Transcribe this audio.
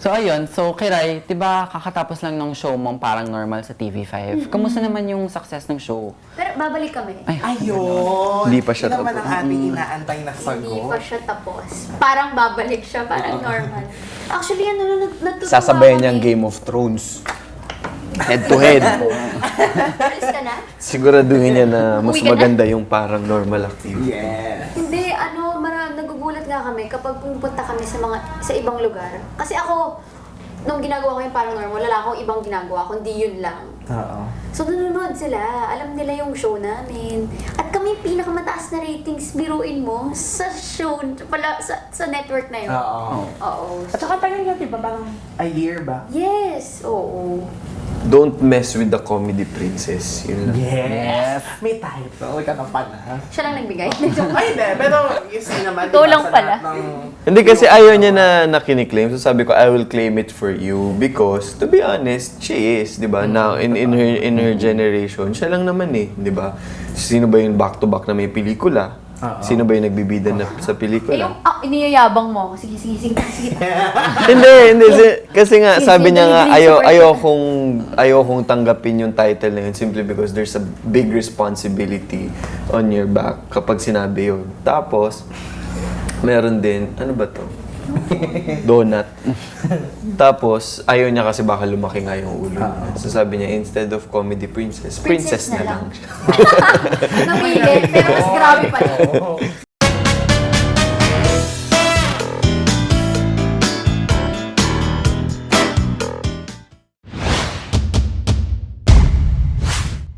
So ayun, so Kiray, 'di ba kakatapos lang ng show mong Parang Normal sa TV5. Kamusta naman yung success ng show? Pero babalik kami. Ayun! Hindi pa siya Yun naman tapos. ang ating inaantay na Hindi sagot. pa siya tapos. Parang babalik siya, parang normal. Actually, natutuwa Sasabayan kami. niyang Game of Thrones. Head to head. Alis ka na? Siguraduhin niya na mas Uwi ka na? maganda yung parang normal activity. Yes. Hindi, nagugulat nga kami kapag pumunta kami sa ibang lugar. Kasi ako, nung ginagawa ko yung parang normal, wala akong ibang ginagawa, kundi yun lang. Oo. So nanonood sila, alam nila yung show namin. At kami yung pinakamataas na ratings, biruin mo, sa show, sa network na yun. Oo. Oo. At saka tagal nga, diba? Parang a year ba? Yes, oo. Don't mess with the comedy princess. Yun lang. Yes! May title ka na pala. Siya lang nagbigay. Ay, hindi. Pero you see naman, Ikaw diba, lang sa pala. lahat ng... Hindi kasi ayaw niya na kiniklaim. So sabi ko, I will claim it for you. Because, to be honest, she is, di ba? Now, in her generation, siya lang naman eh, di ba? Sino ba yung back-to-back na may pelikula? Sino ba yung nagbibida na sa Eh, pelikula? yung iniyayabang mo. Sige. Hindi. Kasi nga, Sige, sabi niya nga, delivery ayokong tanggapin yung title na yun simply because there's a big responsibility on your back kapag sinabi yun. Tapos, meron din, ano ba to? Donut. Tapos, ayaw niya kasi baka lumaki nga yung ulo niya. So sabi niya, instead of comedy princess, princess na lang siya. Namili, pero mas grabe pa rin.